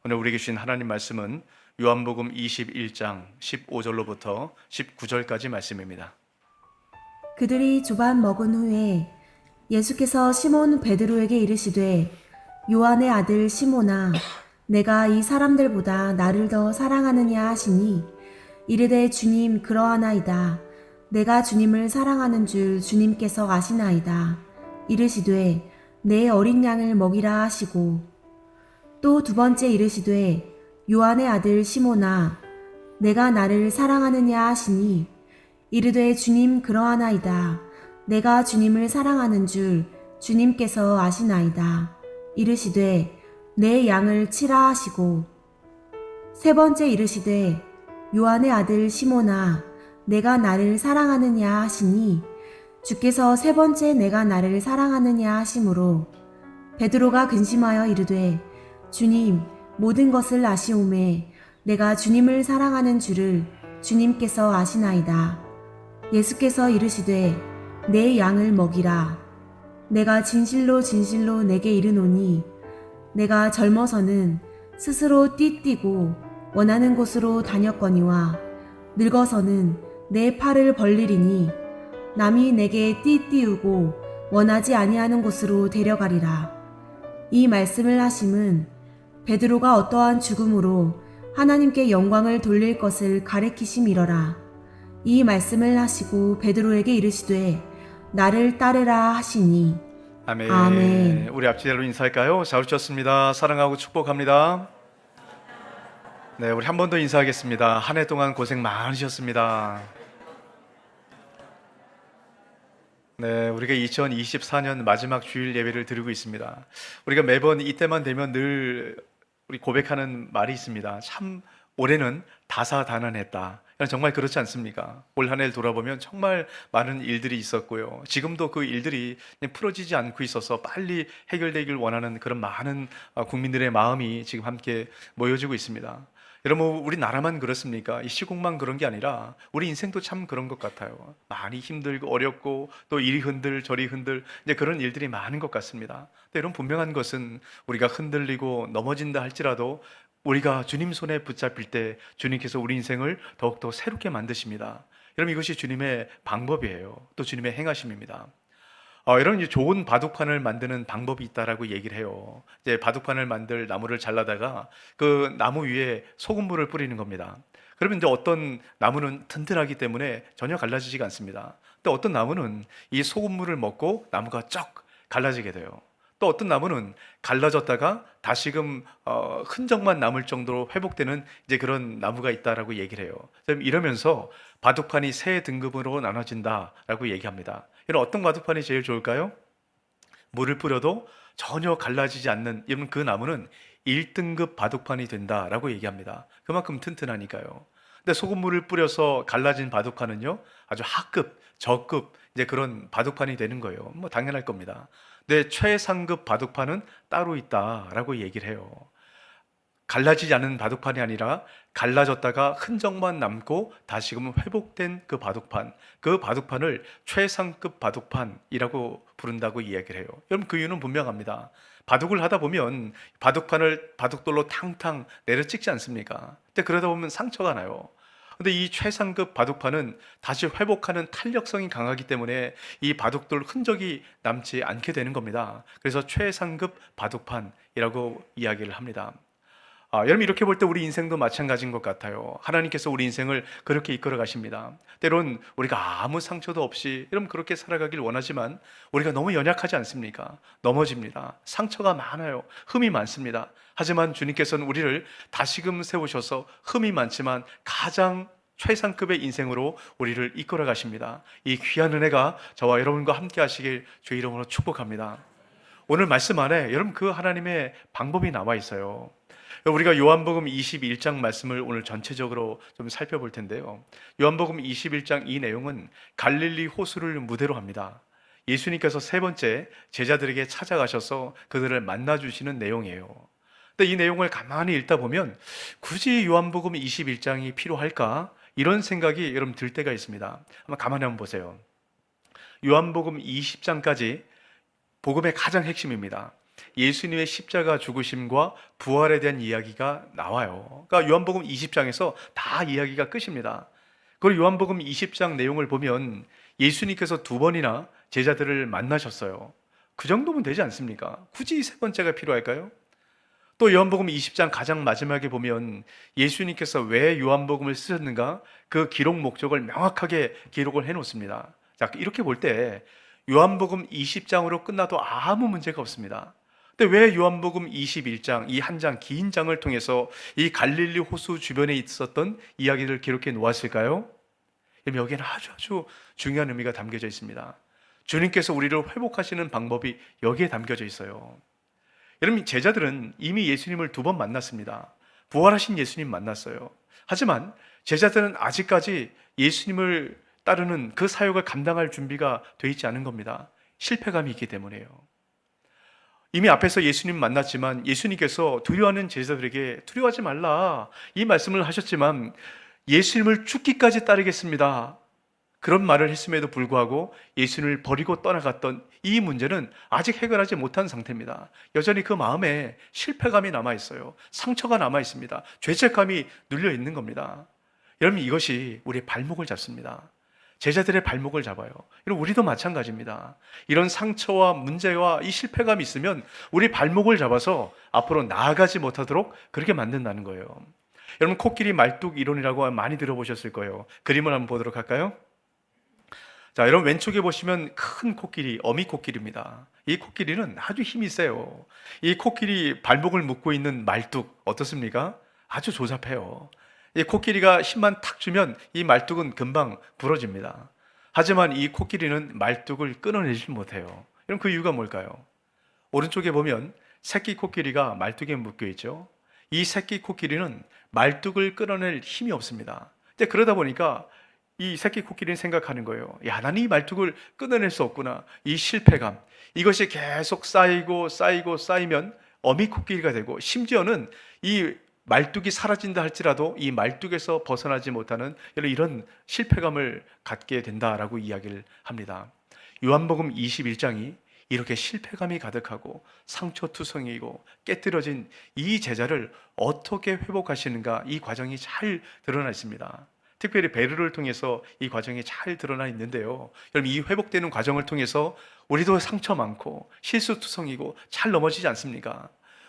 오늘 우리에게 주신 하나님 말씀은 요한복음 21장 15절로부터 19절까지 말씀입니다. 그들이 조반 먹은 후에 예수께서 시몬 베드로에게 이르시되 요한의 아들 시몬아 내가 이 사람들보다 나를 더 사랑하느냐 하시니 이르되 주님 그러하나이다. 내가 주님을 사랑하는 줄 주님께서 아시나이다. 이르시되 내 어린 양을 먹이라 하시고 또 두 번째 이르시되 요한의 아들 시몬아 내가 나를 사랑하느냐 하시니 이르되 주님 그러하나이다. 내가 주님을 사랑하는 줄 주님께서 아시나이다. 이르시되 내 양을 치라 하시고 세 번째 이르시되 요한의 아들 시몬아 내가 나를 사랑하느냐 하시니 주께서 세 번째 내가 나를 사랑하느냐 하심으로 베드로가 근심하여 이르되 주님 모든 것을 아시오매 내가 주님을 사랑하는 줄을 주님께서 아시나이다. 예수께서 이르시되 내 양을 먹이라. 내가 진실로 진실로 내게 이르노니 내가 젊어서는 스스로 띠뛰고 원하는 곳으로 다녔거니와 늙어서는 내 팔을 벌리리니 남이 내게 띠띠우고 원하지 아니하는 곳으로 데려가리라. 이 말씀을 하심은 베드로가 어떠한 죽음으로 하나님께 영광을 돌릴 것을 가리키심이러라. 이 말씀을 하시고 베드로에게 이르시되 나를 따르라 하시니 아멘. 아멘. 우리 앞뒤로 인사할까요? 잘 오셨습니다. 사랑하고 축복합니다. 네, 우리 한 번 더 인사하겠습니다. 한 해 동안 고생 많으셨습니다. 네, 우리가 2024년 마지막 주일 예배를 드리고 있습니다. 우리가 매번 이때만 되면 늘 우리 고백하는 말이 있습니다. 참 올해는 다사다난했다. 정말 그렇지 않습니까? 올 한 해를 돌아보면 정말 많은 일들이 있었고요. 지금도 그 일들이 풀어지지 않고 있어서 빨리 해결되길 원하는 그런 많은 국민들의 마음이 지금 함께 모여지고 있습니다. 여러분, 우리나라만 그렇습니까? 이 시국만 그런 게 아니라 우리 인생도 참 그런 것 같아요. 많이 힘들고 어렵고 또 이리 흔들 저리 흔들 이제 그런 일들이 많은 것 같습니다. 근데 여러분, 분명한 것은 우리가 흔들리고 넘어진다 할지라도 우리가 주님 손에 붙잡힐 때 주님께서 우리 인생을 더욱더 새롭게 만드십니다. 여러분, 이것이 주님의 방법이에요. 또 주님의 행하심입니다. 여러분, 이제 좋은 바둑판을 만드는 방법이 있다라고 얘기를 해요. 이제 바둑판을 만들 나무를 잘라다가 그 나무 위에 소금물을 뿌리는 겁니다. 그러면 이제 어떤 나무는 튼튼하기 때문에 전혀 갈라지지가 않습니다. 또 어떤 나무는 이 소금물을 먹고 나무가 쩍 갈라지게 돼요. 또 어떤 나무는 갈라졌다가 다시금 흔적만 남을 정도로 회복되는 이제 그런 나무가 있다라고 얘기를 해요. 이러면서 바둑판이 세 등급으로 나눠진다라고 얘기합니다. 이런 어떤 바둑판이 제일 좋을까요? 물을 뿌려도 전혀 갈라지지 않는 이런 그 나무는 1등급 바둑판이 된다라고 얘기합니다. 그만큼 튼튼하니까요. 근데 소금물을 뿌려서 갈라진 바둑판은요, 아주 하급, 저급 이제 그런 바둑판이 되는 거예요. 뭐 당연할 겁니다. 근데 최상급 바둑판은 따로 있다라고 얘기를 해요. 갈라지지 않은 바둑판이 아니라 갈라졌다가 흔적만 남고 다시금 회복된 그 바둑판, 그 바둑판을 최상급 바둑판이라고 부른다고 이야기를 해요. 여러분, 그 이유는 분명합니다. 바둑을 하다 보면 바둑판을 바둑돌로 탕탕 내려 찍지 않습니까? 근데 그러다 보면 상처가 나요. 근데 이 최상급 바둑판은 다시 회복하는 탄력성이 강하기 때문에 이 바둑돌 흔적이 남지 않게 되는 겁니다. 그래서 최상급 바둑판이라고 이야기를 합니다. 여러분, 이렇게 볼 때 우리 인생도 마찬가지인 것 같아요. 하나님께서 우리 인생을 그렇게 이끌어 가십니다. 때론 우리가 아무 상처도 없이 여러분 그렇게 살아가길 원하지만 우리가 너무 연약하지 않습니까? 넘어집니다. 상처가 많아요. 흠이 많습니다. 하지만 주님께서는 우리를 다시금 세우셔서 흠이 많지만 가장 최상급의 인생으로 우리를 이끌어 가십니다. 이 귀한 은혜가 저와 여러분과 함께 하시길 주의 이름으로 축복합니다. 오늘 말씀 안에 여러분 그 하나님의 방법이 나와 있어요. 우리가 요한복음 21장 말씀을 오늘 전체적으로 좀 살펴볼 텐데요. 요한복음 21장 이 내용은 갈릴리 호수를 무대로 합니다. 예수님께서 세 번째 제자들에게 찾아가셔서 그들을 만나주시는 내용이에요. 근데 이 내용을 가만히 읽다 보면 굳이 요한복음 21장이 필요할까? 이런 생각이 여러분 들 때가 있습니다. 한번 가만히 한번 보세요. 요한복음 20장까지 복음의 가장 핵심입니다. 예수님의 십자가 죽으심과 부활에 대한 이야기가 나와요. 그러니까 요한복음 20장에서 다 이야기가 끝입니다. 그리고 요한복음 20장 내용을 보면 예수님께서 두 번이나 제자들을 만나셨어요. 그 정도면 되지 않습니까? 굳이 세 번째가 필요할까요? 또 요한복음 20장 가장 마지막에 보면 예수님께서 왜 요한복음을 쓰셨는가 그 기록 목적을 명확하게 기록을 해놓습니다. 자, 이렇게 볼 때 요한복음 20장으로 끝나도 아무 문제가 없습니다. 근데 왜 요한복음 21장 이 한 장 긴 장을 통해서 이 갈릴리 호수 주변에 있었던 이야기를 기록해 놓았을까요? 여기에는 아주 중요한 의미가 담겨져 있습니다. 주님께서 우리를 회복하시는 방법이 여기에 담겨져 있어요. 여러분, 제자들은 이미 예수님을 두 번 만났습니다. 부활하신 예수님 만났어요. 하지만 제자들은 아직까지 예수님을 따르는 그 사역을 감당할 준비가 되어 있지 않은 겁니다. 실패감이 있기 때문에요. 이미 앞에서 예수님 만났지만 예수님께서 두려워하는 제자들에게 두려워하지 말라 이 말씀을 하셨지만 예수님을 죽기까지 따르겠습니다. 그런 말을 했음에도 불구하고 예수님을 버리고 떠나갔던 이 문제는 아직 해결하지 못한 상태입니다. 여전히 그 마음에 실패감이 남아있어요. 상처가 남아있습니다. 죄책감이 눌려 있는 겁니다. 여러분, 이것이 우리의 발목을 잡습니다. 제자들의 발목을 잡아요. 여러분, 우리도 마찬가지입니다. 이런 상처와 문제와 이 실패감이 있으면 우리 발목을 잡아서 앞으로 나아가지 못하도록 그렇게 만든다는 거예요. 여러분, 코끼리 말뚝 이론이라고 많이 들어보셨을 거예요. 그림을 한번 보도록 할까요? 자, 여러분 왼쪽에 보시면 큰 코끼리, 어미 코끼리입니다. 이 코끼리는 아주 힘이 세요. 이 코끼리 발목을 묶고 있는 말뚝 어떻습니까? 아주 조잡해요. 이 코끼리가 힘만 탁 주면 이 말뚝은 금방 부러집니다. 하지만 이 코끼리는 말뚝을 끊어내지 못해요. 그럼 그 이유가 뭘까요? 오른쪽에 보면 새끼 코끼리가 말뚝에 묶여 있죠. 이 새끼 코끼리는 말뚝을 끊어낼 힘이 없습니다. 그러다 보니까 이 새끼 코끼리는 생각하는 거예요. 야, 나는 이 말뚝을 끊어낼 수 없구나. 이 실패감, 이것이 계속 쌓이면 어미 코끼리가 되고, 심지어는 이 말뚝이 사라진다 할지라도 이 말뚝에서 벗어나지 못하는 이런 실패감을 갖게 된다라고 이야기를 합니다. 요한복음 21장이 이렇게 실패감이 가득하고 상처투성이고 깨뜨려진 이 제자를 어떻게 회복하시는가, 이 과정이 잘 드러나 있습니다. 특별히 베드로를 통해서 이 과정이 잘 드러나 있는데요. 여러분, 이 회복되는 과정을 통해서 우리도 상처 많고 실수투성이고 잘 넘어지지 않습니까?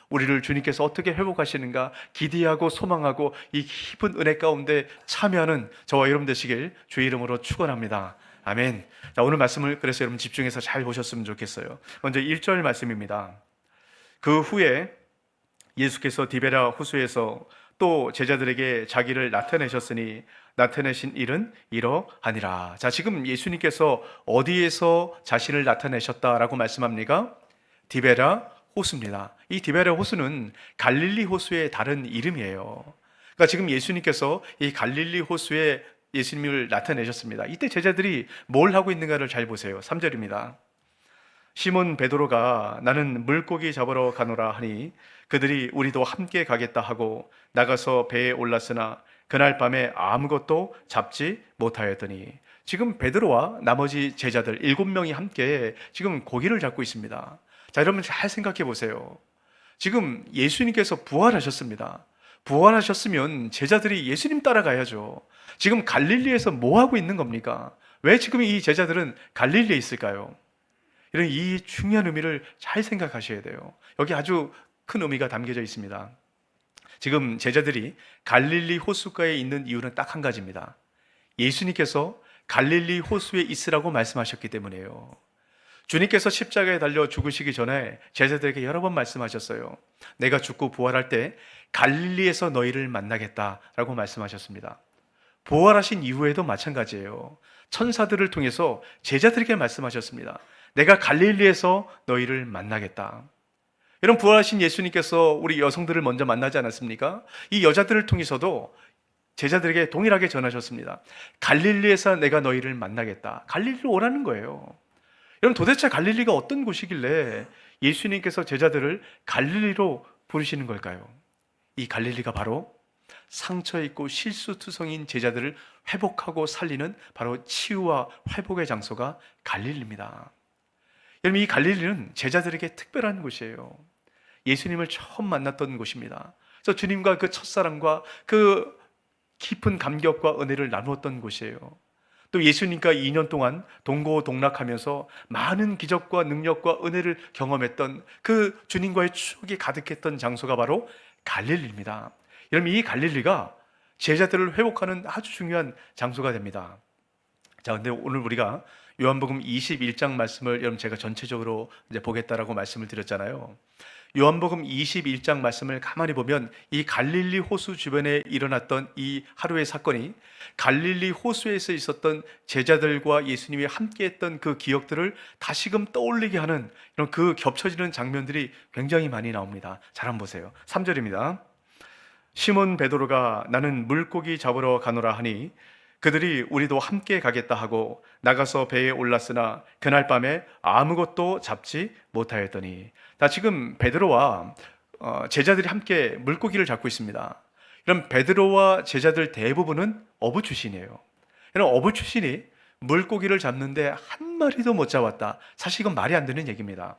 우리를 주님께서 어떻게 회복하시는가 기대하고 소망하고 이 깊은 은혜 가운데 참여하는 저와 여러분 되시길 주의 이름으로 축원합니다. 아멘. 자, 오늘 말씀을 그래서 여러분 집중해서 잘 보셨으면 좋겠어요. 먼저 1절 말씀입니다. 그 후에 예수께서 디베라 호수에서 또 제자들에게 자기를 나타내셨으니 나타내신 일은 이러하니라. 자, 지금 예수님께서 어디에서 자신을 나타내셨다라고 말씀합니까? 디베라 호수입니다. 이 디베라 호수는 갈릴리 호수의 다른 이름이에요. 그러니까 지금 예수님께서 이 갈릴리 호수에 예수님을 나타내셨습니다. 이때 제자들이 뭘 하고 있는가를 잘 보세요. 3절입니다. 시몬 베드로가 나는 물고기 잡으러 가노라 하니 그들이 우리도 함께 가겠다 하고 나가서 배에 올랐으나 그날 밤에 아무것도 잡지 못하였더니, 지금 베드로와 나머지 제자들 7명이 함께 지금 고기를 잡고 있습니다. 자, 여러분 잘 생각해 보세요. 지금 예수님께서 부활하셨습니다. 부활하셨으면 제자들이 예수님 따라가야죠. 지금 갈릴리에서 뭐 하고 있는 겁니까? 왜 지금 이 제자들은 갈릴리에 있을까요? 이런 이 중요한 의미를 잘 생각하셔야 돼요. 여기 아주 큰 의미가 담겨져 있습니다. 지금 제자들이 갈릴리 호수가에 있는 이유는 딱 한 가지입니다. 예수님께서 갈릴리 호수에 있으라고 말씀하셨기 때문이에요. 주님께서 십자가에 달려 죽으시기 전에 제자들에게 여러 번 말씀하셨어요. 내가 죽고 부활할 때 갈릴리에서 너희를 만나겠다라고 말씀하셨습니다. 부활하신 이후에도 마찬가지예요. 천사들을 통해서 제자들에게 말씀하셨습니다. 내가 갈릴리에서 너희를 만나겠다. 이런 부활하신 예수님께서 우리 여성들을 먼저 만나지 않았습니까? 이 여자들을 통해서도 제자들에게 동일하게 전하셨습니다. 갈릴리에서 내가 너희를 만나겠다. 갈릴리로 오라는 거예요. 여러분, 도대체 갈릴리가 어떤 곳이길래 예수님께서 제자들을 갈릴리로 부르시는 걸까요? 이 갈릴리가 바로 상처 있고 실수투성인 제자들을 회복하고 살리는 바로 치유와 회복의 장소가 갈릴리입니다. 여러분, 이 갈릴리는 제자들에게 특별한 곳이에요. 예수님을 처음 만났던 곳입니다. 그래서 주님과 그 첫사랑과 그 깊은 감격과 은혜를 나누었던 곳이에요. 또 예수님과 2년 동안 동고동락하면서 많은 기적과 능력과 은혜를 경험했던 그 주님과의 추억이 가득했던 장소가 바로 갈릴리입니다. 여러분, 이 갈릴리가 제자들을 회복하는 아주 중요한 장소가 됩니다. 자, 근데 오늘 우리가 요한복음 21장 말씀을 여러분 제가 전체적으로 이제 보겠다라고 말씀을 드렸잖아요. 요한복음 21장 말씀을 가만히 보면 이 갈릴리 호수 주변에 일어났던 이 하루의 사건이 갈릴리 호수에서 있었던 제자들과 예수님이 함께했던 그 기억들을 다시금 떠올리게 하는 이런 그 겹쳐지는 장면들이 굉장히 많이 나옵니다. 잘 한번 보세요. 3절입니다. 시몬 베드로가 나는 물고기 잡으러 가노라 하니 그들이 우리도 함께 가겠다 하고 나가서 배에 올랐으나 그날 밤에 아무것도 잡지 못하였더니. 자, 지금 베드로와 제자들이 함께 물고기를 잡고 있습니다. 그럼 베드로와 제자들 대부분은 어부 출신이에요. 이런 어부 출신이 물고기를 잡는데 한 마리도 못 잡았다. 사실 이건 말이 안 되는 얘기입니다.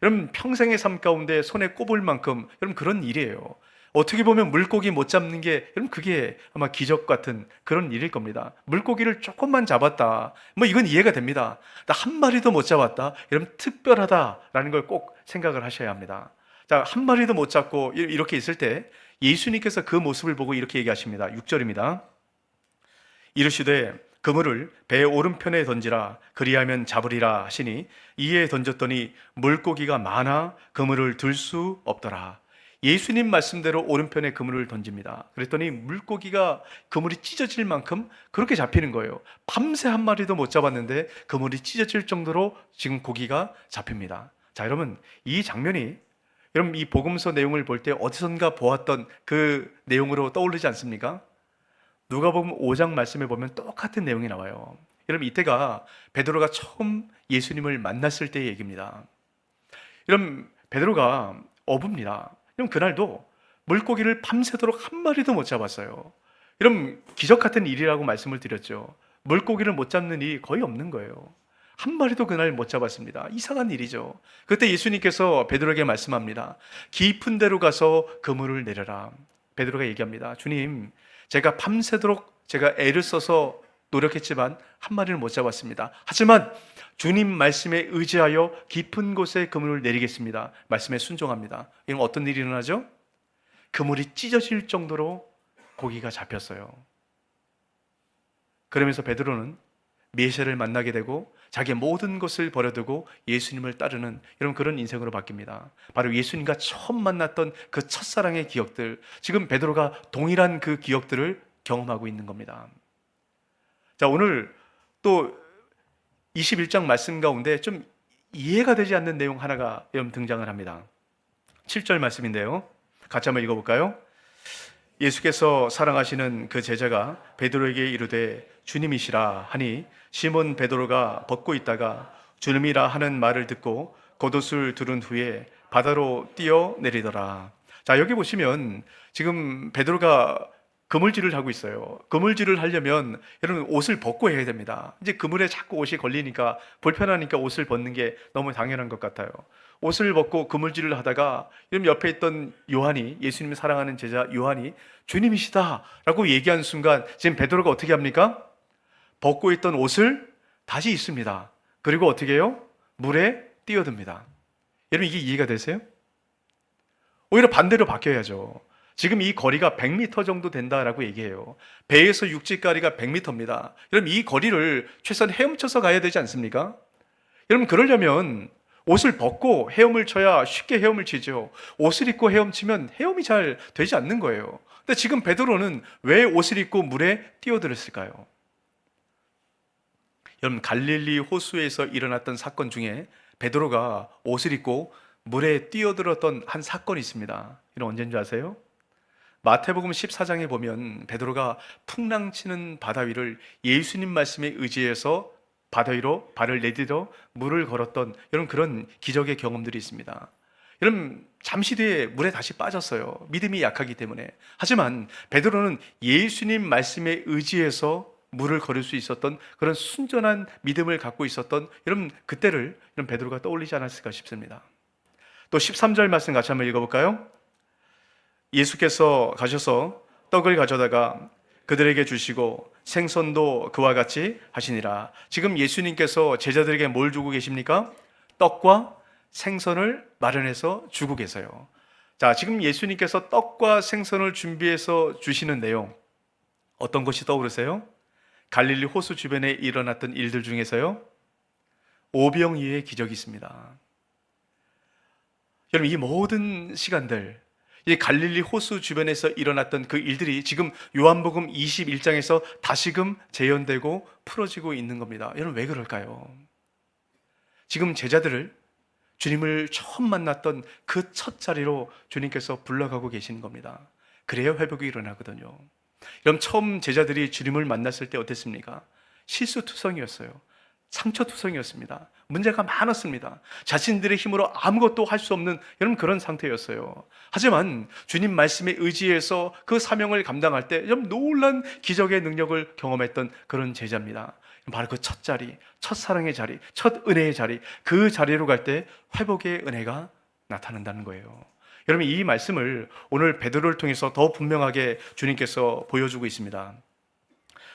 여러분, 평생의 삶 가운데 손에 꼽을 만큼 여러분 그런 일이에요. 어떻게 보면 물고기 못 잡는 게 여러분 그게 아마 기적 같은 그런 일일 겁니다. 물고기를 조금만 잡았다, 뭐 이건 이해가 됩니다. 나 한 마리도 못 잡았다, 여러분 특별하다라는 걸 꼭 생각을 하셔야 합니다. 자, 한 마리도 못 잡고 이렇게 있을 때 예수님께서 그 모습을 보고 이렇게 얘기하십니다. 6절입니다. 이르시되 그물을 배 오른편에 던지라, 그리하면 잡으리라 하시니 이에 던졌더니 물고기가 많아 그물을 들 수 없더라. 예수님 말씀대로 오른편에 그물을 던집니다. 그랬더니 물고기가 그물이 찢어질 만큼 그렇게 잡히는 거예요. 밤새 한 마리도 못 잡았는데 그물이 찢어질 정도로 지금 고기가 잡힙니다. 자, 여러분, 이 장면이 여러분 이 복음서 내용을 볼 때 어디선가 보았던 그 내용으로 떠오르지 않습니까? 누가복음 5장 말씀에 보면 똑같은 내용이 나와요. 여러분, 이때가 베드로가 처음 예수님을 만났을 때의 얘기입니다. 여러분, 베드로가 어부입니다. 그럼 그날도 물고기를 밤새도록 한 마리도 못 잡았어요. 여러분, 기적 같은 일이라고 말씀을 드렸죠. 물고기를 못 잡는 일이 거의 없는 거예요. 한 마리도 그날 못 잡았습니다. 이상한 일이죠. 그때 예수님께서 베드로에게 말씀합니다. 깊은 데로 가서 그물을 내려라. 베드로가 얘기합니다. 주님, 제가 밤새도록 제가 애를 써서 노력했지만 한 마리를 못 잡았습니다. 하지만 주님 말씀에 의지하여 깊은 곳에 그물을 내리겠습니다. 말씀에 순종합니다. 이건 어떤 일이 일어나죠? 그물이 찢어질 정도로 고기가 잡혔어요. 그러면서 베드로는 메시아를 만나게 되고 자기의 모든 것을 버려두고 예수님을 따르는 이런 그런 인생으로 바뀝니다. 바로 예수님과 처음 만났던 그 첫사랑의 기억들, 지금 베드로가 동일한 그 기억들을 경험하고 있는 겁니다. 자, 오늘 또 21장 말씀 가운데 좀 이해가 되지 않는 내용 하나가 여러분 등장을 합니다. 7절 말씀인데요. 같이 한번 읽어볼까요? 예수께서 사랑하시는 그 제자가 베드로에게 이르되 주님이시라 하니 시몬 베드로가 벗고 있다가 주님이라 하는 말을 듣고 겉옷을 두른 후에 바다로 뛰어내리더라. 자, 여기 보시면 지금 베드로가 그물질을 하고 있어요. 그물질을 하려면 여러분 옷을 벗고 해야 됩니다. 이제 그물에 자꾸 옷이 걸리니까 불편하니까 옷을 벗는 게 너무 당연한 것 같아요. 옷을 벗고 그물질을 하다가 여러분 옆에 있던 요한이, 예수님을 사랑하는 제자 요한이 주님이시다라고 얘기한 순간 지금 베드로가 어떻게 합니까? 벗고 있던 옷을 다시 입습니다. 그리고 어떻게 해요? 물에 뛰어듭니다. 여러분, 이게 이해가 되세요? 오히려 반대로 바뀌어야죠. 지금 이 거리가 100m 정도 된다라고 얘기해요. 배에서 육지까지가 100m입니다. 여러분, 이 거리를 최소한 헤엄쳐서 가야 되지 않습니까? 여러분, 그러려면 옷을 벗고 헤엄을 쳐야 쉽게 헤엄을 치죠. 옷을 입고 헤엄치면 헤엄이 잘 되지 않는 거예요. 근데 지금 베드로는 왜 옷을 입고 물에 뛰어들었을까요? 여러분, 갈릴리 호수에서 일어났던 사건 중에 베드로가 옷을 입고 물에 뛰어들었던 한 사건이 있습니다. 이건 언제인 줄 아세요? 마태복음 14장에 보면 베드로가 풍랑치는 바다 위를 예수님 말씀에 의지해서 바다 위로 발을 내딛어 물을 걸었던 이런 그런 기적의 경험들이 있습니다. 여러분, 잠시 뒤에 물에 다시 빠졌어요. 믿음이 약하기 때문에. 하지만 베드로는 예수님 말씀에 의지해서 물을 걸을 수 있었던 그런 순전한 믿음을 갖고 있었던 여러분 그때를 이런 베드로가 떠올리지 않았을까 싶습니다. 또 13절 말씀 같이 한번 읽어볼까요? 예수께서 가셔서 떡을 가져다가 그들에게 주시고 생선도 그와 같이 하시니라. 지금 예수님께서 제자들에게 뭘 주고 계십니까? 떡과 생선을 마련해서 주고 계세요. 자, 지금 예수님께서 떡과 생선을 준비해서 주시는 내용, 어떤 것이 떠오르세요? 갈릴리 호수 주변에 일어났던 일들 중에서요, 오병이어의 기적이 있습니다. 여러분, 이 모든 시간들, 이 갈릴리 호수 주변에서 일어났던 그 일들이 지금 요한복음 21장에서 다시금 재현되고 풀어지고 있는 겁니다. 여러분, 왜 그럴까요? 지금 제자들을 주님을 처음 만났던 그 첫 자리로 주님께서 불러가고 계시는 겁니다. 그래야 회복이 일어나거든요. 여러분, 처음 제자들이 주님을 만났을 때 어땠습니까? 실수투성이었어요. 상처투성이었습니다. 문제가 많았습니다. 자신들의 힘으로 아무것도 할 수 없는 여러분 그런 상태였어요. 하지만 주님 말씀에 의지해서 그 사명을 감당할 때 여러분 놀란 기적의 능력을 경험했던 그런 제자입니다. 바로 그 첫 자리, 첫 사랑의 자리, 첫 은혜의 자리, 그 자리로 갈 때 회복의 은혜가 나타난다는 거예요. 여러분, 이 말씀을 오늘 베드로를 통해서 더 분명하게 주님께서 보여주고 있습니다.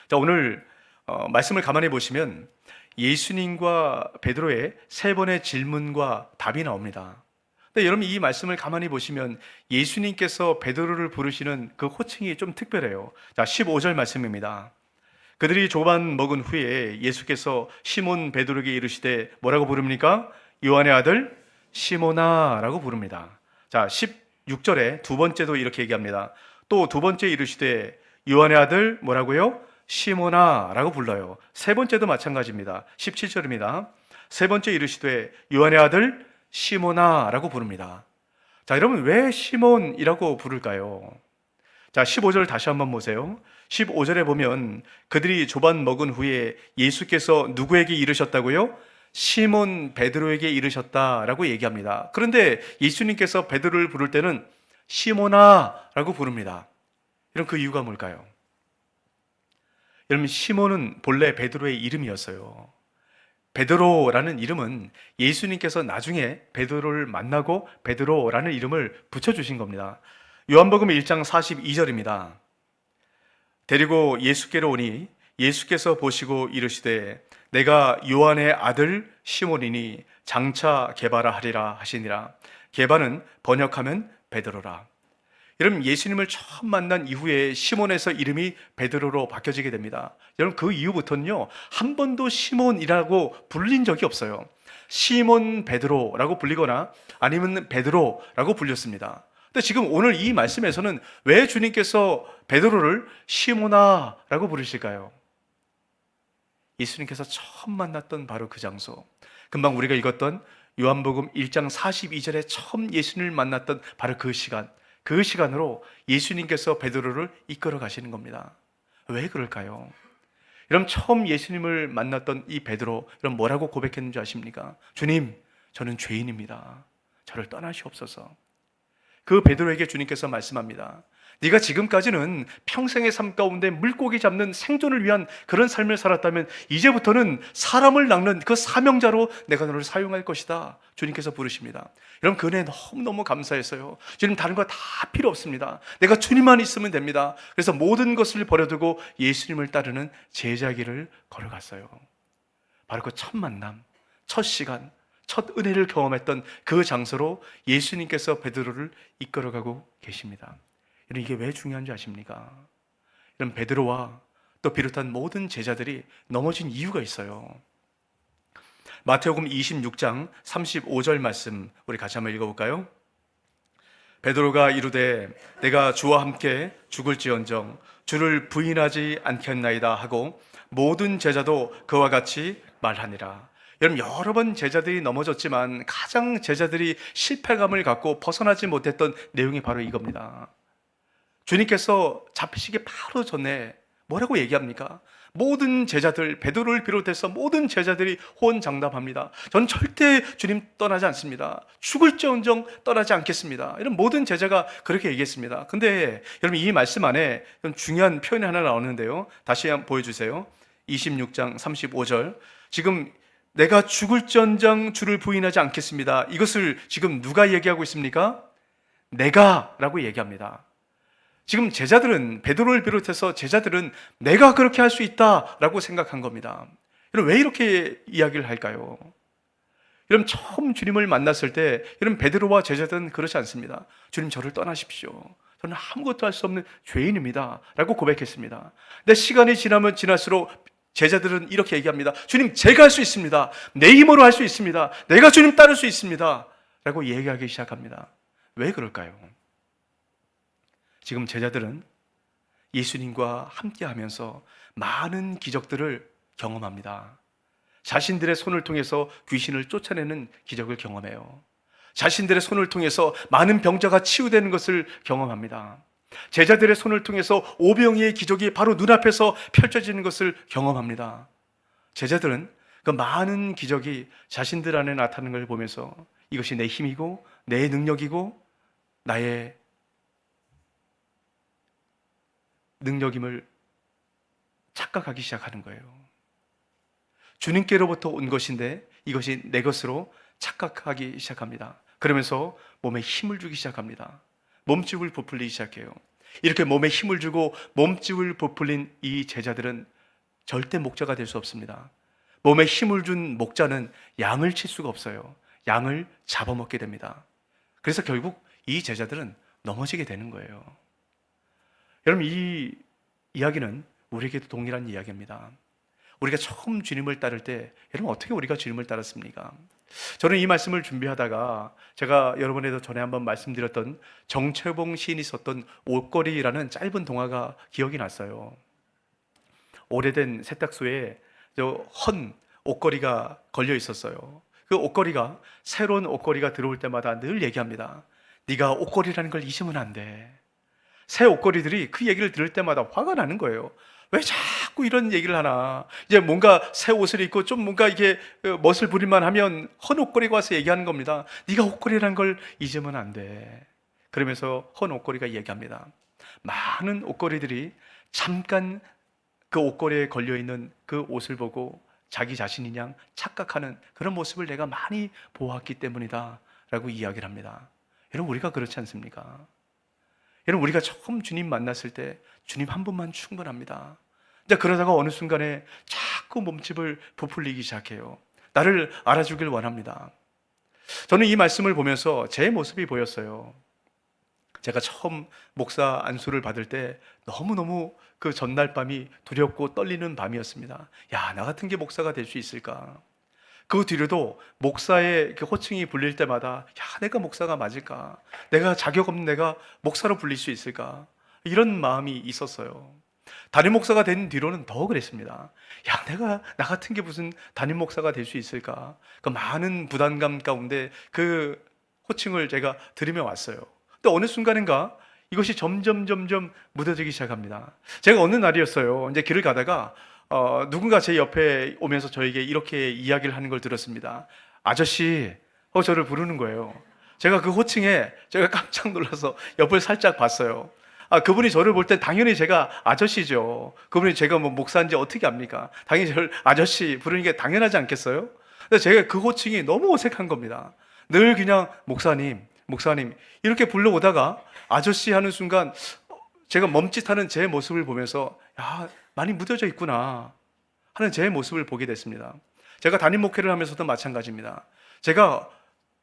자, 오늘 말씀을 가만히 보시면 예수님과 베드로의 세 번의 질문과 답이 나옵니다. 근데 여러분, 이 말씀을 가만히 보시면 예수님께서 베드로를 부르시는 그 호칭이 좀 특별해요. 자, 15절 말씀입니다. 그들이 조반 먹은 후에 예수께서 시몬 베드로에게 이르시되 뭐라고 부릅니까? 요한의 아들 시몬아 라고 부릅니다. 자, 16절에 두 번째도 이렇게 얘기합니다. 또 두 번째 이르시되 요한의 아들 뭐라고요? 시몬아 라고 불러요. 세 번째도 마찬가지입니다. 17절입니다. 세 번째 이르시되 요한의 아들 시몬아 라고 부릅니다. 자, 여러분 왜 시몬이라고 부를까요? 자, 15절 다시 한번 보세요. 15절에 보면 그들이 조반 먹은 후에 예수께서 누구에게 이르셨다고요? 시몬 베드로에게 이르셨다라고 얘기합니다. 그런데 예수님께서 베드로를 부를 때는 시몬아라고 부릅니다. 이런 그 이유가 뭘까요? 여러분, 시몬은 본래 베드로의 이름이었어요. 베드로라는 이름은 예수님께서 나중에 베드로를 만나고 베드로라는 이름을 붙여주신 겁니다. 요한복음 1장 42절입니다. 데리고 예수께로 오니 예수께서 보시고 이르시되 내가 요한의 아들 시몬이니 장차 게바라 하리라 하시니라. 게바는 번역하면 베드로라. 여러분, 예수님을 처음 만난 이후에 시몬에서 이름이 베드로로 바뀌어지게 됩니다. 여러분, 그 이후부터는요 한 번도 시몬이라고 불린 적이 없어요. 시몬 베드로라고 불리거나 아니면 베드로라고 불렸습니다. 근데 지금 오늘 이 말씀에서는 왜 주님께서 베드로를 시몬아라고 부르실까요? 예수님께서 처음 만났던 바로 그 장소, 금방 우리가 읽었던 요한복음 1장 42절에 처음 예수님을 만났던 바로 그 시간, 그 시간으로 예수님께서 베드로를 이끌어 가시는 겁니다. 왜 그럴까요? 여러분, 처음 예수님을 만났던 이 베드로, 여러분 뭐라고 고백했는지 아십니까? 주님, 저는 죄인입니다. 저를 떠나시옵소서. 그 베드로에게 주님께서 말씀합니다. 네가 지금까지는 평생의 삶 가운데 물고기 잡는 생존을 위한 그런 삶을 살았다면 이제부터는 사람을 낚는 그 사명자로 내가 너를 사용할 것이다. 주님께서 부르십니다. 여러분, 그 은혜 너무너무 감사했어요. 주님, 다른 거 다 필요 없습니다. 내가 주님만 있으면 됩니다. 그래서 모든 것을 버려두고 예수님을 따르는 제자길을 걸어갔어요. 바로 그 첫 만남, 첫 시간, 첫 은혜를 경험했던 그 장소로 예수님께서 베드로를 이끌어가고 계십니다. 여러분, 이게 왜 중요한지 아십니까? 이런 베드로와 또 비롯한 모든 제자들이 넘어진 이유가 있어요. 마태복음 26장 35절 말씀 우리 같이 한번 읽어볼까요? 베드로가 이르되 내가 주와 함께 죽을지언정 주를 부인하지 않겠나이다 하고 모든 제자도 그와 같이 말하니라. 여러분, 여러 번 제자들이 넘어졌지만 가장 제자들이 실패감을 갖고 벗어나지 못했던 내용이 바로 이겁니다. 주님께서 잡히시기 바로 전에 뭐라고 얘기합니까? 모든 제자들, 베드로를 비롯해서 모든 제자들이 호언장담합니다. 저는 절대 주님 떠나지 않습니다. 죽을지언정 떠나지 않겠습니다. 이런 모든 제자가 그렇게 얘기했습니다. 근데 여러분, 이 말씀 안에 중요한 표현이 하나 나오는데요. 다시 한번 보여주세요. 26장 35절. 지금 내가 죽을지언정 주를 부인하지 않겠습니다. 이것을 지금 누가 얘기하고 있습니까? 내가 라고 얘기합니다. 지금 제자들은, 베드로를 비롯해서 제자들은 내가 그렇게 할 수 있다라고 생각한 겁니다. 여러분, 왜 이렇게 이야기를 할까요? 여러분, 처음 주님을 만났을 때 여러분, 베드로와 제자들은 그렇지 않습니다. 주님, 저를 떠나십시오. 저는 아무것도 할 수 없는 죄인입니다 라고 고백했습니다. 근데 시간이 지나면 지날수록 제자들은 이렇게 얘기합니다. 주님, 제가 할 수 있습니다. 내 힘으로 할 수 있습니다. 내가 주님 따를 수 있습니다 라고 얘기하기 시작합니다. 왜 그럴까요? 지금 제자들은 예수님과 함께 하면서 많은 기적들을 경험합니다. 자신들의 손을 통해서 귀신을 쫓아내는 기적을 경험해요. 자신들의 손을 통해서 많은 병자가 치유되는 것을 경험합니다. 제자들의 손을 통해서 오병이의 기적이 바로 눈앞에서 펼쳐지는 것을 경험합니다. 제자들은 그 많은 기적이 자신들 안에 나타나는 걸 보면서 이것이 내 힘이고 내 능력이고 나의 능력임을 착각하기 시작하는 거예요. 주님께로부터 온 것인데 이것이 내 것으로 착각하기 시작합니다. 그러면서 몸에 힘을 주기 시작합니다. 몸집을 부풀리기 시작해요. 이렇게 몸에 힘을 주고 몸집을 부풀린 이 제자들은 절대 목자가 될 수 없습니다. 몸에 힘을 준 목자는 양을 칠 수가 없어요. 양을 잡아먹게 됩니다. 그래서 결국 이 제자들은 넘어지게 되는 거예요. 여러분, 이 이야기는 우리에게도 동일한 이야기입니다. 우리가 처음 주님을 따를 때 여러분, 어떻게 우리가 주님을 따랐습니까? 저는 이 말씀을 준비하다가 제가 여러분에도 전에 한번 말씀드렸던 정철봉 시인이 썼던 옷걸이라는 짧은 동화가 기억이 났어요. 오래된 세탁소에 헌 옷걸이가 걸려 있었어요. 그 옷걸이가, 새로운 옷걸이가 들어올 때마다 늘 얘기합니다. 네가 옷걸이라는 걸 잊으면 안 돼. 새 옷걸이들이 그 얘기를 들을 때마다 화가 나는 거예요. 왜 자꾸 이런 얘기를 하나? 이제 뭔가 새 옷을 입고 좀 뭔가 이게 멋을 부릴만 하면 헌 옷걸이가 와서 얘기하는 겁니다. 네가 옷걸이라는 걸 잊으면 안 돼. 그러면서 헌 옷걸이가 얘기합니다. 많은 옷걸이들이 잠깐 그 옷걸이에 걸려있는 그 옷을 보고 자기 자신인 양 착각하는 그런 모습을 내가 많이 보았기 때문이다 라고 이야기를 합니다. 여러분, 우리가 그렇지 않습니까? 여러분, 우리가 처음 주님 만났을 때 주님 한 분만 충분합니다. 이제 그러다가 어느 순간에 자꾸 몸집을 부풀리기 시작해요. 나를 알아주길 원합니다. 저는 이 말씀을 보면서 제 모습이 보였어요. 제가 처음 목사 안수를 받을 때 너무너무 그 전날 밤이 두렵고 떨리는 밤이었습니다. 야, 나 같은 게 목사가 될 수 있을까? 그 뒤로도 목사의 그 호칭이 불릴 때마다 야, 내가 목사가 맞을까? 내가 자격 없는 내가 목사로 불릴 수 있을까? 이런 마음이 있었어요. 담임 목사가 된 뒤로는 더 그랬습니다. 야, 내가 나 같은 게 무슨 담임 목사가 될 수 있을까? 그 많은 부담감 가운데 그 호칭을 제가 들으며 왔어요. 근데 어느 순간인가 이것이 점점 묻어지기 시작합니다. 제가 어느 날이었어요. 이제 길을 가다가 누군가 제 옆에 오면서 저에게 이렇게 이야기를 하는 걸 들었습니다. 아저씨, 저를 부르는 거예요. 제가 그 호칭에 제가 깜짝 놀라서 옆을 살짝 봤어요. 그분이 저를 볼 때 당연히 제가 아저씨죠. 그분이 제가 뭐 목사인지 어떻게 압니까? 당연히 저를 아저씨 부르는 게 당연하지 않겠어요? 근데 제가 그 호칭이 너무 어색한 겁니다. 늘 그냥 목사님 이렇게 불러오다가 아저씨 하는 순간 제가 멈칫하는 제 모습을 보면서 야, 많이 묻어져 있구나 하는 제 모습을 보게 됐습니다. 제가 담임 목회를 하면서도 마찬가지입니다. 제가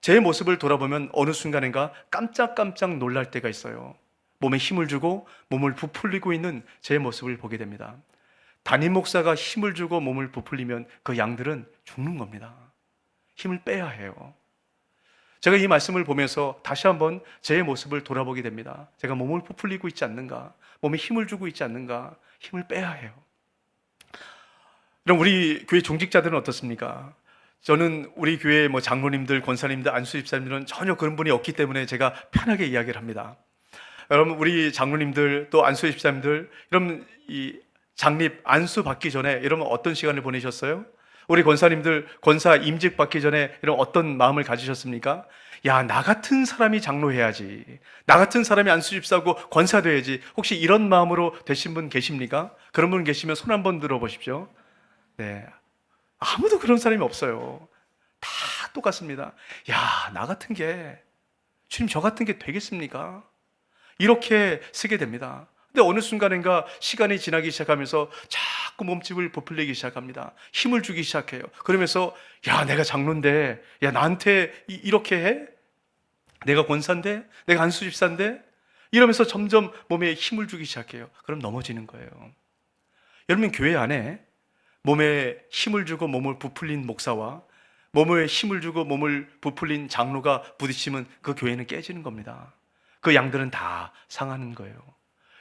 제 모습을 돌아보면 어느 순간인가 깜짝 놀랄 때가 있어요. 몸에 힘을 주고 몸을 부풀리고 있는 제 모습을 보게 됩니다. 담임 목사가 힘을 주고 몸을 부풀리면 그 양들은 죽는 겁니다. 힘을 빼야 해요. 제가 이 말씀을 보면서 다시 한번 제 모습을 돌아보게 됩니다. 제가 몸을 부풀리고 있지 않는가? 몸에 힘을 주고 있지 않는가? 힘을 빼야 해요. 그럼 우리 교회 중직자들은 어떻습니까? 저는 우리 교회 뭐 장로님들, 권사님들, 안수집사님들은 전혀 그런 분이 없기 때문에 제가 편하게 이야기를 합니다. 여러분, 우리 장로님들 또 안수집사님들, 여러분 이 장립 안수 받기 전에 여러분 어떤 시간을 보내셨어요? 우리 권사님들 권사 임직 받기 전에 이런 어떤 마음을 가지셨습니까? 야, 나 같은 사람이 장로해야지. 나 같은 사람이 안수 집사고 권사 돼야지. 혹시 이런 마음으로 되신 분 계십니까? 그런 분 계시면 손 한번 들어보십시오. 네, 아무도 그런 사람이 없어요. 다 똑같습니다. 야, 나 같은 게, 주님 저 같은 게 되겠습니까? 이렇게 쓰게 됩니다. 근데 어느 순간인가 시간이 지나기 시작하면서 자꾸 몸집을 부풀리기 시작합니다. 힘을 주기 시작해요. 그러면서 야, 내가 장로인데, 야, 나한테 이렇게 해? 내가 권사인데? 내가 안수집사인데? 이러면서 점점 몸에 힘을 주기 시작해요. 그럼 넘어지는 거예요. 여러분, 교회 안에 몸에 힘을 주고 몸을 부풀린 목사와 몸에 힘을 주고 몸을 부풀린 장로가 부딪히면 그 교회는 깨지는 겁니다. 그 양들은 다 상하는 거예요.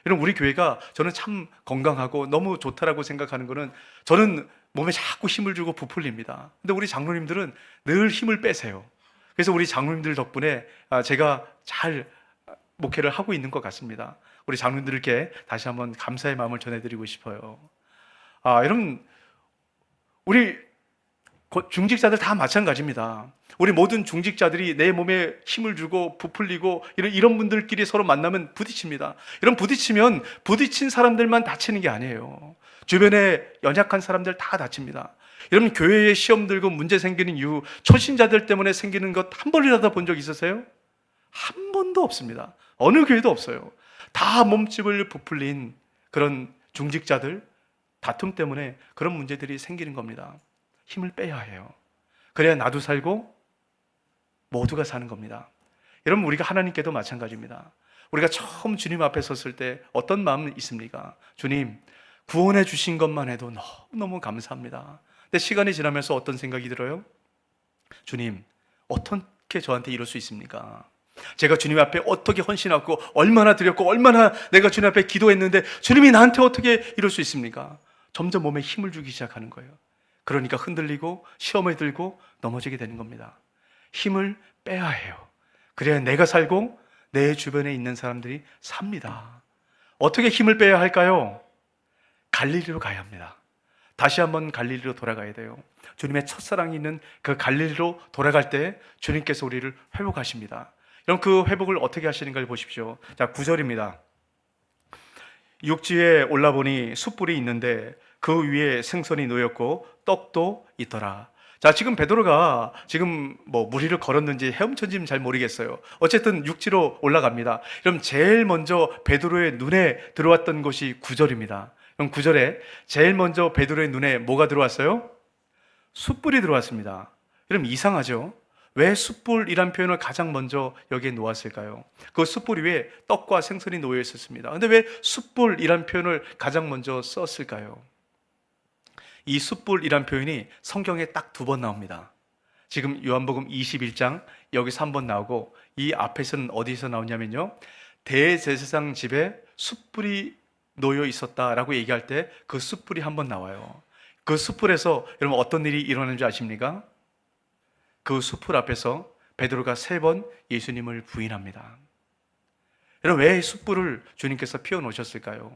여러분, 우리 교회가 저는 참 건강하고 너무 좋다라고 생각하는 거는, 저는 몸에 자꾸 힘을 주고 부풀립니다. 근데 우리 장로님들은 늘 힘을 빼세요. 그래서 우리 장로님들 덕분에 제가 잘 목회를 하고 있는 것 같습니다. 우리 장로님들께 다시 한번 감사의 마음을 전해드리고 싶어요. 여러분, 우리 중직자들 다 마찬가지입니다. 우리 모든 중직자들이 내 몸에 힘을 주고 부풀리고 이런 분들끼리 서로 만나면 부딪힙니다. 이런 부딪히면 부딪힌 사람들만 다치는 게 아니에요. 주변에 연약한 사람들 다 다칩니다. 여러분, 교회에 시험 들고 문제 생기는 이유, 초신자들 때문에 생기는 것 한 번이라도 본 적 있으세요? 한 번도 없습니다. 어느 교회도 없어요. 다 몸집을 부풀린 그런 중직자들, 다툼 때문에 그런 문제들이 생기는 겁니다. 힘을 빼야 해요. 그래야 나도 살고 모두가 사는 겁니다. 여러분, 우리가 하나님께도 마찬가지입니다. 우리가 처음 주님 앞에 섰을 때 어떤 마음이 있습니까? 주님, 구원해 주신 것만 해도 너무너무 감사합니다. 근데 시간이 지나면서 어떤 생각이 들어요? 주님, 어떻게 저한테 이럴 수 있습니까? 제가 주님 앞에 어떻게 헌신하고 얼마나 드렸고 얼마나 내가 주님 앞에 기도했는데 주님이 나한테 어떻게 이럴 수 있습니까? 점점 몸에 힘을 주기 시작하는 거예요. 그러니까 흔들리고 시험에 들고 넘어지게 되는 겁니다. 힘을 빼야 해요. 그래야 내가 살고 내 주변에 있는 사람들이 삽니다. 어떻게 힘을 빼야 할까요? 갈릴리로 가야 합니다. 다시 한번 갈릴리로 돌아가야 돼요. 주님의 첫사랑이 있는 그 갈릴리로 돌아갈 때 주님께서 우리를 회복하십니다. 그럼 그 회복을 어떻게 하시는가를 보십시오. 자, 9절입니다. 육지에 올라보니 숯불이 있는데 그 위에 생선이 놓였고 떡도 있더라. 자, 지금 베드로가 지금 무리를 걸었는지 헤엄쳤는지는 잘 모르겠어요. 어쨌든 육지로 올라갑니다. 그럼 제일 먼저 베드로의 눈에 들어왔던 것이 9절입니다. 그럼 9절에 제일 먼저 베드로의 눈에 뭐가 들어왔어요? 숯불이 들어왔습니다. 그럼 이상하죠? 왜 숯불이란 표현을 가장 먼저 여기에 놓았을까요? 그 숯불 위에 떡과 생선이 놓여 있었습니다. 근데 왜 숯불이란 표현을 가장 먼저 썼을까요? 이 숯불이란 표현이 성경에 딱 2번 나옵니다. 지금 요한복음 21장 여기서 1번 나오고, 이 앞에서는 어디서 나오냐면요, 대제사장 집에 숯불이 놓여 있었다라고 얘기할 때 그 숯불이 1번 나와요. 그 숯불에서 여러분 어떤 일이 일어나는지 아십니까? 그 숯불 앞에서 베드로가 3번 예수님을 부인합니다. 여러분, 왜 숯불을 주님께서 피워놓으셨을까요?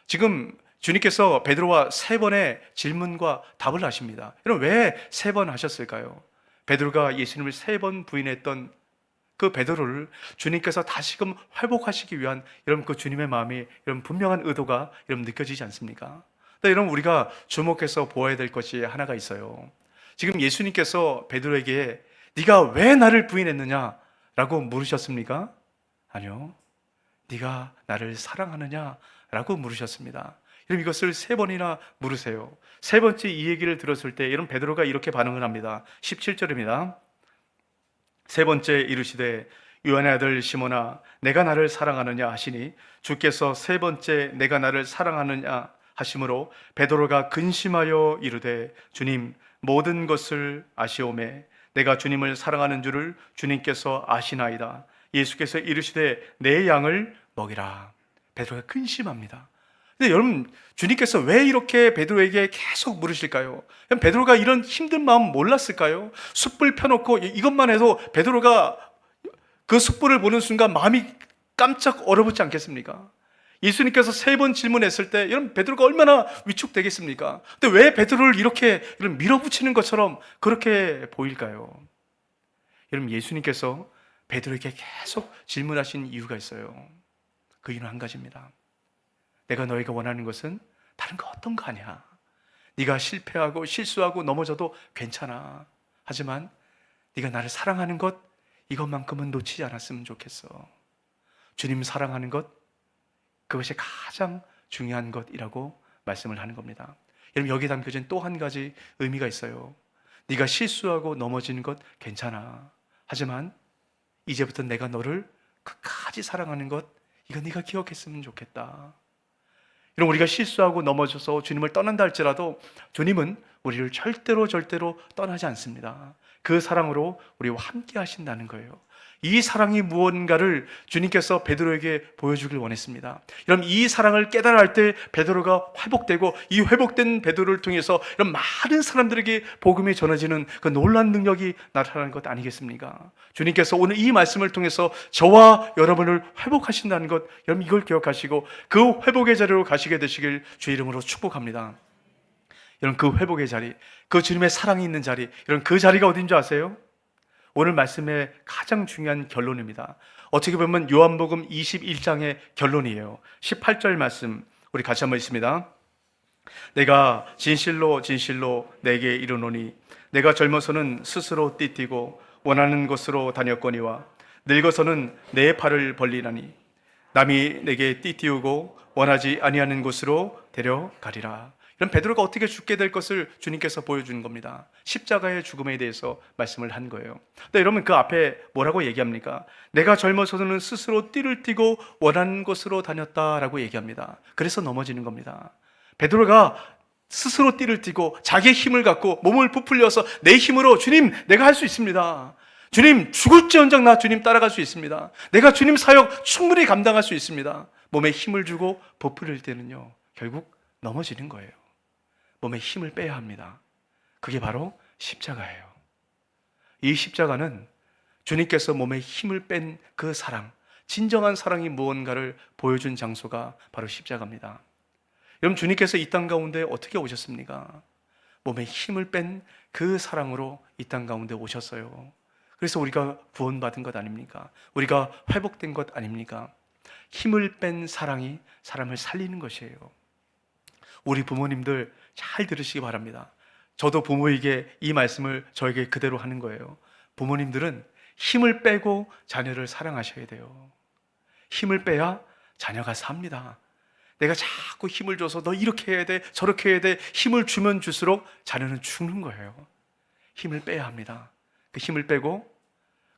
지금 주님께서 베드로와 3번의 질문과 답을 하십니다. 여러분, 왜 3번 하셨을까요? 베드로가 예수님을 3번 부인했던 그 베드로를 주님께서 다시금 회복하시기 위한 여러분 그 주님의 마음이 여러분 분명한 의도가 여러분 느껴지지 않습니까? 근데 여러분, 우리가 주목해서 보아야 될 것이 하나가 있어요. 지금 예수님께서 베드로에게 네가 왜 나를 부인했느냐 라고 물으셨습니까? 아니요, 네가 나를 사랑하느냐 라고 물으셨습니다. 여러분, 이것을 3번이나 물으세요. 3번째 이 얘기를 들었을 때 여러분 베드로가 이렇게 반응을 합니다. 17절입니다. 3번째 이르시되 요한의 아들 시몬아, 내가 나를 사랑하느냐 하시니 주께서 3번째 내가 나를 사랑하느냐 하심으로 베드로가 근심하여 이르되 주님, 모든 것을 아시오매 내가 주님을 사랑하는 줄을 주님께서 아시나이다. 예수께서 이르시되 내 양을 먹이라. 베드로가 근심합니다. 근데 여러분, 주님께서 왜 이렇게 베드로에게 계속 물으실까요? 베드로가 이런 힘든 마음 몰랐을까요? 숯불 펴놓고 이것만 해도 베드로가 그 숯불을 보는 순간 마음이 깜짝 얼어붙지 않겠습니까? 예수님께서 3번 질문했을 때 여러분 베드로가 얼마나 위축되겠습니까? 근데 왜 베드로를 이렇게 밀어붙이는 것처럼 그렇게 보일까요? 여러분 예수님께서 베드로에게 계속 질문하신 이유가 있어요. 그 이유는 한 가지입니다. 내가 너희가 원하는 것은 다른 거 어떤 거 아니야. 네가 실패하고 실수하고 넘어져도 괜찮아. 하지만 네가 나를 사랑하는 것 이것만큼은 놓치지 않았으면 좋겠어. 주님 사랑하는 것 그것이 가장 중요한 것이라고 말씀을 하는 겁니다. 여러분 여기에 담겨진 또 한 가지 의미가 있어요. 네가 실수하고 넘어지는 것 괜찮아. 하지만 이제부터 내가 너를 끝까지 사랑하는 것 이거 네가 기억했으면 좋겠다. 여러분 우리가 실수하고 넘어져서 주님을 떠난다 할지라도 주님은 우리를 절대로 떠나지 않습니다. 그 사랑으로 우리와 함께 하신다는 거예요. 이 사랑이 무언가를 주님께서 베드로에게 보여주길 원했습니다. 여러분 이 사랑을 깨달아 할 때 베드로가 회복되고 이 회복된 베드로를 통해서 이런 많은 사람들에게 복음이 전해지는 그 놀라운 능력이 나타나는 것 아니겠습니까? 주님께서 오늘 이 말씀을 통해서 저와 여러분을 회복하신다는 것 여러분 이걸 기억하시고 그 회복의 자리로 가시게 되시길 주의 이름으로 축복합니다. 여러분 그 회복의 자리, 그 주님의 사랑이 있는 자리, 여러분 그 자리가 어딘 줄 아세요? 오늘 말씀의 가장 중요한 결론입니다. 어떻게 보면 요한복음 21장의 결론이에요. 18절 말씀 우리 같이 한번 읽습니다. 내가 진실로 내게 이르노니 내가 젊어서는 스스로 띠뛰고 원하는 곳으로 다녔거니와 늙어서는 내 팔을 벌리나니 남이 내게 띠띠우고 원하지 아니하는 곳으로 데려가리라. 이런 베드로가 어떻게 죽게 될 것을 주님께서 보여주는 겁니다. 십자가의 죽음에 대해서 말씀을 한 거예요. 근데 여러분 그 앞에 뭐라고 얘기합니까? 내가 젊어서는 스스로 띠를 띠고 원하는 곳으로 다녔다라고 얘기합니다. 그래서 넘어지는 겁니다. 베드로가 스스로 띠를 띠고 자기의 힘을 갖고 몸을 부풀려서 내 힘으로 주님 내가 할 수 있습니다. 주님 죽을지언정 나 주님 따라갈 수 있습니다. 내가 주님 사역 충분히 감당할 수 있습니다. 몸에 힘을 주고 부풀릴 때는요 결국 넘어지는 거예요. 몸에 힘을 빼야 합니다. 그게 바로 십자가예요. 이 십자가는 주님께서 몸에 힘을 뺀 그 사랑, 진정한 사랑이 무언가를 보여준 장소가 바로 십자가입니다. 여러분 주님께서 이 땅 가운데 어떻게 오셨습니까? 몸에 힘을 뺀 그 사랑으로 이 땅 가운데 오셨어요. 그래서 우리가 구원받은 것 아닙니까? 우리가 회복된 것 아닙니까? 힘을 뺀 사랑이 사람을 살리는 것이에요. 우리 부모님들 잘 들으시기 바랍니다. 저도 부모에게 이 말씀을 저에게 그대로 하는 거예요. 부모님들은 힘을 빼고 자녀를 사랑하셔야 돼요. 힘을 빼야 자녀가 삽니다. 내가 자꾸 힘을 줘서 너 이렇게 해야 돼, 저렇게 해야 돼 힘을 주면 줄수록 자녀는 죽는 거예요. 힘을 빼야 합니다. 그 힘을 빼고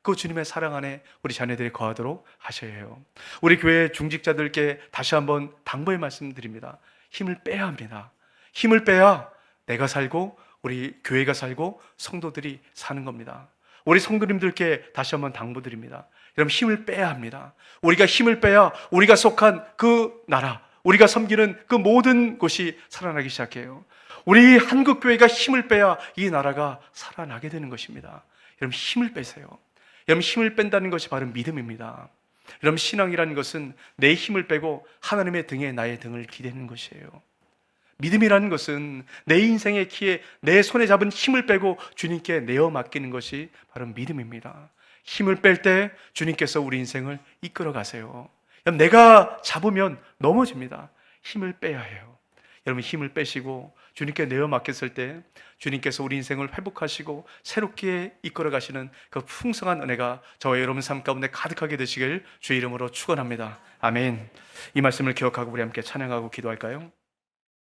그 주님의 사랑 안에 우리 자녀들이 거하도록 하셔야 해요. 우리 교회 중직자들께 다시 한번 당부의 말씀드립니다. 힘을 빼야 합니다. 힘을 빼야 내가 살고 우리 교회가 살고 성도들이 사는 겁니다. 우리 성도님들께 다시 한번 당부드립니다. 여러분 힘을 빼야 합니다. 우리가 힘을 빼야 우리가 속한 그 나라, 우리가 섬기는 그 모든 곳이 살아나기 시작해요. 우리 한국교회가 힘을 빼야 이 나라가 살아나게 되는 것입니다. 여러분 힘을 빼세요. 여러분 힘을 뺀다는 것이 바로 믿음입니다. 여러분 신앙이라는 것은 내 힘을 빼고 하나님의 등에 나의 등을 기대는 것이에요. 믿음이라는 것은 내 인생의 키에 내 손에 잡은 힘을 빼고 주님께 내어 맡기는 것이 바로 믿음입니다. 힘을 뺄 때 주님께서 우리 인생을 이끌어 가세요. 내가 잡으면 넘어집니다. 힘을 빼야 해요. 여러분 힘을 빼시고 주님께 내어 맡겼을 때 주님께서 우리 인생을 회복하시고 새롭게 이끌어 가시는 그 풍성한 은혜가 저와 여러분 삶 가운데 가득하게 되시길 주의 이름으로 축원합니다. 아멘. 이 말씀을 기억하고 우리 함께 찬양하고 기도할까요?